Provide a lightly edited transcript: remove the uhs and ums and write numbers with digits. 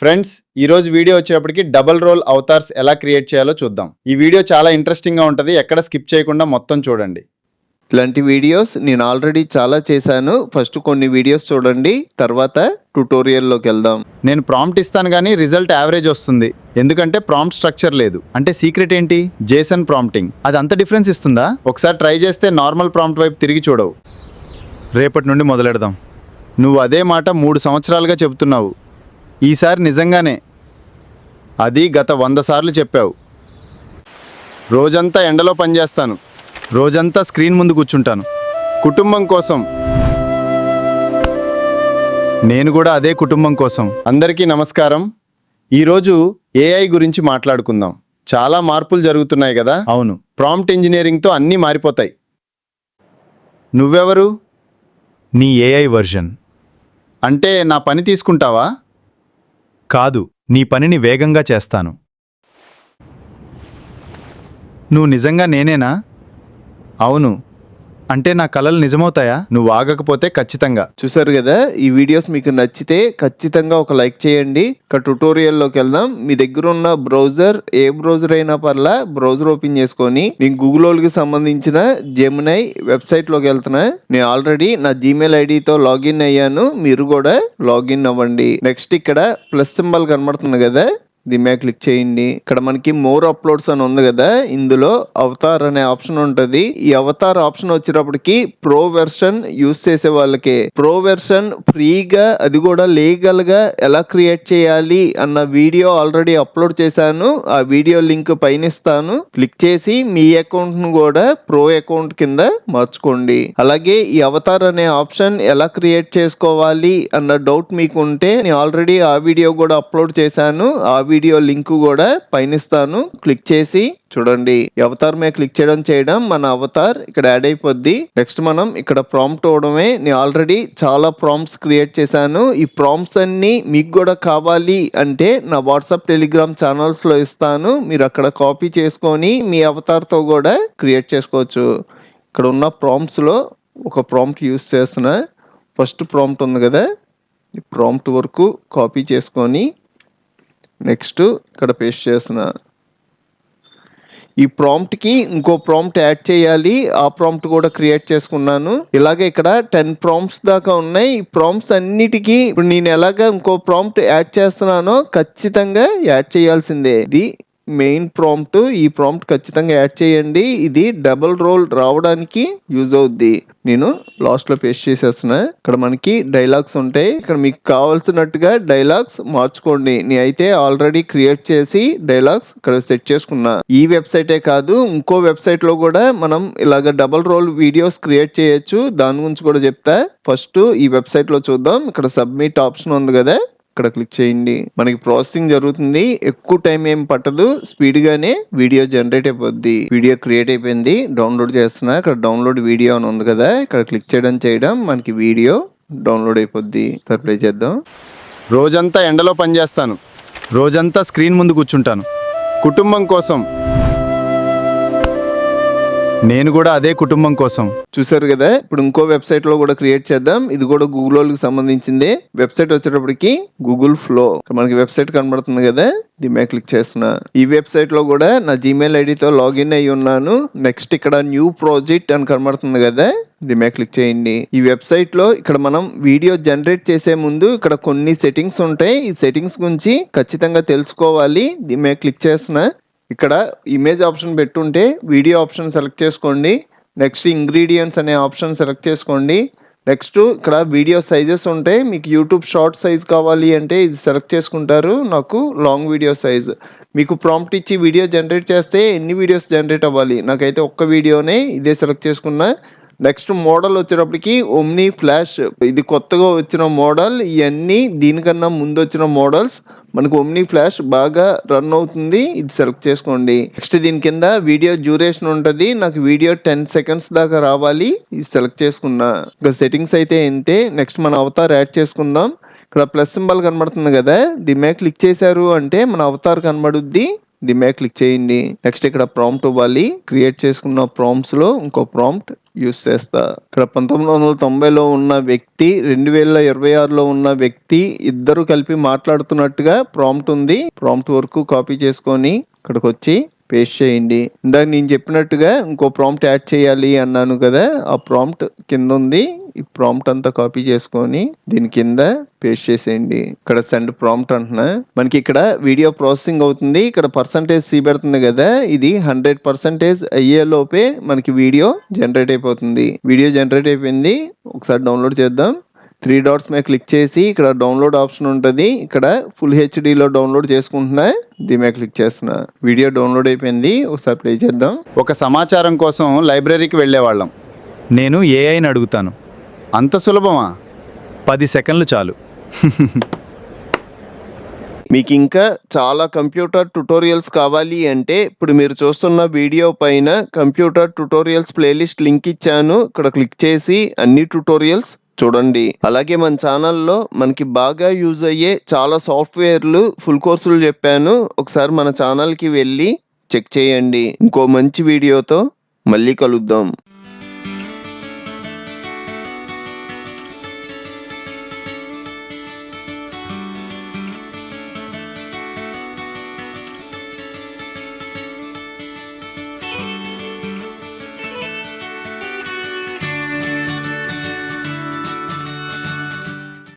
Friends ఈరోజు video వచ్చేటప్పటికి double role avatars ఎలా క్రియేట్ చేయాలో చూద్దాం. ఈ వీడియో చాలా ఇంట్రెస్టింగ్గా ఉంటుంది, ఎక్కడ స్కిప్ చేయకుండా మొత్తం చూడండి. ఇలాంటి వీడియోస్ నేను ఆల్రెడీ చాలా చేశాను. ఫస్ట్ కొన్ని వీడియోస్ చూడండి, తర్వాత ట్యుటోరియల్లోకి వెళ్దాం. నేను ప్రాంప్ట్ ఇస్తాను కానీ రిజల్ట్ యావరేజ్ వస్తుంది, ఎందుకంటే ప్రాంప్ట్ స్ట్రక్చర్ లేదు. అంటే సీక్రెట్ ఏంటి? Jason prompting. అది అంత డిఫరెన్స్ ఇస్తుందా? ఒకసారి ట్రై చేస్తే నార్మల్ ప్రాంప్ట్ వైపు తిరిగి చూడవు. రేపటి నుండి మొదలెడదాం. నువ్వు అదే మాట 3 సంవత్సరాలుగా చెబుతున్నావు. ఈసారి నిజంగానే అది గత 100 సార్లు చెప్పావు. రోజంతా ఎండలో పనిచేస్తాను, రోజంతా స్క్రీన్ ముందు కూర్చుంటాను కుటుంబం కోసం. నేను కూడా అదే కుటుంబం కోసం. అందరికీ నమస్కారం. ఈరోజు ఏఐ గురించి మాట్లాడుకుందాం. చాలా మార్పులు జరుగుతున్నాయి కదా? అవును, ప్రాంప్ట్ ఇంజనీరింగ్తో అన్నీ మారిపోతాయి. నువ్వెవరు? నీ ఏఐ వర్జన్. అంటే నా పని తీసుకుంటావా? కాదు, నీ పనిని వేగంగా చేస్తాను. నువ్వు నిజంగా నేనేనా? అవును. అంటే నా కలలు నిజమవుతాయా? నువ్వు ఆగకపోతే ఖచ్చితంగా. చూసారు కదా, ఈ వీడియోస్ మీకు నచ్చితే ఖచ్చితంగా ఒక లైక్ చేయండి. ఇక ట్యుటోరియల్లోకి వెళ్దాం. మీ దగ్గర ఉన్న బ్రౌజర్, ఏ బ్రౌజర్ అయినా పర్లా, బ్రౌజర్ ఓపెన్ చేసుకొని నేను గూగుల్కి సంబంధించిన జెమినై వెబ్సైట్లోకి వెళ్తున్నా. నేను ఆల్రెడీ నా జీమెయిల్ ఐడితో లాగిన్ అయ్యాను, మీరు కూడా లాగిన్ అవ్వండి. నెక్స్ట్ ఇక్కడ ప్లస్ సింబల్ కనబడుతుంది కదా, దీని మీద క్లిక్ చేయండి. ఇక్కడ మనకి మోర్ అప్లోడ్స్ అని ఉంది కదా, ఇందులో అవతార్ అనే ఆప్షన్ ఉంటుంది. ఈ అవతార్ ఆప్షన్ వచ్చేటప్పటికి ప్రో వెర్షన్ యూస్ చేసే వాళ్ళకి, ప్రో వెర్షన్ ఫ్రీగా, అది కూడా లీగల్ గా ఎలా క్రియేట్ చేయాలి అన్న వీడియో ఆల్రెడీ అప్లోడ్ చేశాను. ఆ వీడియో లింక్ పైన ఇస్తాను, క్లిక్ చేసి మీ అకౌంట్ ను కూడా ప్రో అకౌంట్ కింద మార్చుకోండి. అలాగే ఈ అవతార్ అనే ఆప్షన్ ఎలా క్రియేట్ చేసుకోవాలి అన్న డౌట్ మీకు ఉంటే నేను ఆల్రెడీ ఆ వీడియో కూడా అప్లోడ్ చేశాను. ఆ వీడియో లింక్ కూడా పైన ఇస్తాను, క్లిక్ చేసి చూడండి. అవతార్ మీద క్లిక్ చేయడం మన అవతార్ ఇక్కడ యాడ్ అయిపోద్ది. నెక్స్ట్ మనం ఇక్కడ ప్రాంప్ట్ అవడమే. నేను ఆల్రెడీ చాలా ప్రాంప్ట్స్ క్రియేట్ చేశాను. ఈ ప్రాంప్ట్స్ అన్ని మీకు కూడా కావాలి అంటే నా వాట్సాప్, టెలిగ్రామ్ ఛానల్స్ లో ఇస్తాను. మీరు అక్కడ కాపీ చేసుకొని మీ అవతార్ తో కూడా క్రియేట్ చేసుకోవచ్చు. ఇక్కడ ఉన్న ప్రాంప్ట్స్ లో ఒక ప్రాంప్ట్ యూస్ చేస్తున్నా. ఫస్ట్ ప్రాంప్ట్ ఉంది కదా, ఈ ప్రాంప్ట్ వరకు కాపీ చేసుకొని నెక్స్ట్ ఇక్కడ పేస్ట్ చేస్తున్నా. ఈ ప్రాంప్ట్ కి ఇంకో ప్రాంప్ట్ యాడ్ చేయాలి, ఆ ప్రాంప్ట్ కూడా క్రియేట్ చేసుకున్నాను. ఇలాగే ఇక్కడ 10 ప్రాంప్ట్స్ దాకా ఉన్నాయి. ఈ ప్రాంప్ట్స్ అన్నిటికీ ఇప్పుడు నేను ఎలాగ ఇంకో ప్రాంప్ట్ యాడ్ చేస్తున్నానో ఖచ్చితంగా యాడ్ చేయాల్సిందే. ఇది మెయిన్ ప్రాంప్ట్. ఈ ప్రాంప్ట్ ఖచ్చితంగా యాడ్ చేయండి. ఇది డబుల్ రోల్ రావడానికి యూజ్ అవుద్ది. నేను లాస్ట్ లో పేస్ట్ చేసేస్తున్నా. ఇక్కడ మనకి డైలాగ్స్ ఉంటాయి. ఇక్కడ మీకు కావాల్సినట్టుగా డైలాగ్స్ మార్చుకోండి. నేనైతే ఆల్రెడీ క్రియేట్ చేసి డైలాగ్స్ ఇక్కడ సెట్ చేసుకున్నా. ఈ వెబ్సైటే కాదు, ఇంకో వెబ్సైట్ లో కూడా మనం ఇలాగ డబుల్ రోల్ వీడియోస్ క్రియేట్ చేయొచ్చు. దాని గురించి కూడా చెప్తా. ఫస్ట్ ఈ వెబ్సైట్ లో చూద్దాం. ఇక్కడ సబ్మిట్ ఆప్షన్ ఉంది కదా, ఇక్కడ క్లిక్ చేయండి. మనకి ప్రాసెసింగ్ జరుగుతుంది, ఎక్కువ టైం ఏం పట్టదు, స్పీడ్ గానే వీడియో జనరేట్ అయిపోద్ది. వీడియో క్రియేట్ అయిపోయింది, డౌన్లోడ్ చేస్తున్నా. ఇక్కడ డౌన్లోడ్ వీడియో అని ఉంది కదా, ఇక్కడ క్లిక్ చేయడం మనకి వీడియో డౌన్లోడ్ అయిపోద్ది. సరే ప్లే చేద్దాం. రోజంతా ఎండలో పనిచేస్తాను, రోజంతా స్క్రీన్ ముందు కూర్చుంటాను కుటుంబం కోసం. నేను కూడా అదే కుటుంబం కోసం. చూసారు కదా, ఇప్పుడు ఇంకో వెబ్సైట్ లో కూడా క్రియేట్ చేద్దాం. ఇది కూడా గూగుల్ కి సంబంధించిందే. వెబ్సైట్ వచ్చేటప్పటికి గూగుల్ ఫ్లో. మనకి వెబ్సైట్ కనబడుతుంది కదా, దీని మీద క్లిక్ చేస్తున్నా. ఈ వెబ్సైట్ లో కూడా నా జీమెయిల్ ఐడితో లాగిన్ అయ్యి ఉన్నాను. నెక్స్ట్ ఇక్కడ న్యూ ప్రాజెక్ట్ అని కనబడుతుంది కదా, దీని మీద క్లిక్ చేయండి. ఈ వెబ్సైట్ లో ఇక్కడ మనం వీడియో జనరేట్ చేసే ముందు ఇక్కడ కొన్ని సెట్టింగ్స్ ఉంటాయి. ఈ సెట్టింగ్స్ గురించి ఖచ్చితంగా తెలుసుకోవాలి. దీని మీద క్లిక్ చేస్తున్నా. ఇక్కడ ఇమేజ్ ఆప్షన్ పెట్టుంటే వీడియో ఆప్షన్ సెలెక్ట్ చేసుకోండి. నెక్స్ట్ ఇంగ్రీడియంట్స్ అనే ఆప్షన్ సెలెక్ట్ చేసుకోండి. నెక్స్ట్ ఇక్కడ వీడియో సైజెస్ ఉంటాయి. మీకు యూట్యూబ్ షార్ట్ సైజ్ కావాలి అంటే ఇది సెలెక్ట్ చేసుకుంటారు. నాకు లాంగ్ వీడియో సైజ్. మీకు ప్రాంప్ట్ ఇచ్చి వీడియో జనరేట్ చేస్తే ఎన్ని వీడియోస్ జనరేట్ అవ్వాలి, నాకైతే ఒక్క వీడియోనే, ఇదే సెలెక్ట్ చేసుకున్నా. నెక్స్ట్ మోడల్ వచ్చేటప్పటికి ఓమ్ని ఫ్లాష్, ఇది కొత్తగా వచ్చిన మోడల్. ఇవన్నీ దీనికన్నా ముందు వచ్చిన మోడల్స్. మనకు ఓమ్ని ఫ్లాష్ బాగా రన్ అవుతుంది, ఇది సెలెక్ట్ చేసుకోండి. నెక్స్ట్ దీని కింద వీడియో డ్యూరేషన్ ఉంటుంది. నాకు వీడియో 10 సెకండ్స్ దాకా రావాలి, ఇది సెలెక్ట్ చేసుకున్నా. ఇంకా సెట్టింగ్స్ అయితే ఇంతే. నెక్స్ట్ మన అవతార్ యాడ్ చేసుకుందాం. ఇక్కడ ప్లస్ సింబల్ కనబడుతుంది కదా, దీని మీద క్లిక్ చేశారు అంటే మన అవతార్ కనబడుద్ది. దీని మీద క్లిక్ చేయండి. నెక్స్ట్ ఇక్కడ ప్రాంప్ట్ ఇవ్వాలి. క్రియేట్ చేసుకున్న ప్రాంప్ట్స్ లో ఇంకో ప్రాంప్ట్ యూస్ చేస్తా. ఇక్కడ 1990లో ఉన్న వ్యక్తి 2026లో ఉన్న వ్యక్తి ఇద్దరు కలిపి మాట్లాడుతున్నట్టుగా ప్రాంప్ట్ ఉంది. ప్రాంప్ట్ వరకు కాపీ చేసుకొని ఇక్కడికి వచ్చి పేస్ట్ చేయండి. ఇందాక నేను చెప్పినట్టుగా ఇంకో ప్రాంప్ట్ యాడ్ చేయాలి అన్నాను కదా, ఆ ప్రాంప్ట్ కింద ఉంది. ఈ ప్రాంప్ట్ అంతా కాపీ చేసుకొని దీని కింద పేస్ట్ చేసేయండి. ఇక్కడ సెండ్ ప్రాంప్ట్ అంటున్నా. మనకి ఇక్కడ వీడియో ప్రాసెసింగ్ అవుతుంది. ఇక్కడ పర్సంటేజ్ చూపెడుతుంది కదా, ఇది 100% అయ్యే లోపే మనకి వీడియో జనరేట్ అయిపోతుంది. వీడియో జనరేట్ అయిపోయింది. ఒకసారి డౌన్లోడ్ చేద్దాం. 3 డాట్స్ మీద క్లిక్ చేసి ఇక్కడ డౌన్లోడ్ ఆప్షన్ ఉంటుంది. ఇక్కడ ఫుల్ హెచ్డిలో డౌన్లోడ్ చేసుకుంటున్నా. దీని మీద క్లిక్ చేస్తున్నా. వీడియో డౌన్లోడ్ అయిపోయింది. ఒకసారి ప్లే చేద్దాం. ఒక సమాచారం కోసం లైబ్రరీకి వెళ్ళేవాళ్ళం. నేను ఏఐని అడుగుతాను. అంత సులభమా? 10 సెకండ్లు చాలు. మీకు ఇంకా చాలా కంప్యూటర్ ట్యుటోరియల్స్ కావాలి అంటే ఇప్పుడు మీరు చూస్తున్న వీడియో పైన కంప్యూటర్ ట్యుటోరియల్స్ ప్లేలిస్ట్ లింక్ ఇచ్చాను. ఇక్కడ క్లిక్ చేసి అన్ని ట్యుటోరియల్స్ చూడండి. అలాగే మన ఛానల్లో మనకి బాగా యూజ్ అయ్యే చాలా సాఫ్ట్వేర్లు ఫుల్ కోర్సులు చెప్పాను. ఒకసారి మన ఛానల్కి వెళ్ళి చెక్ చేయండి. ఇంకో మంచి వీడియోతో మళ్ళీ కలుద్దాం.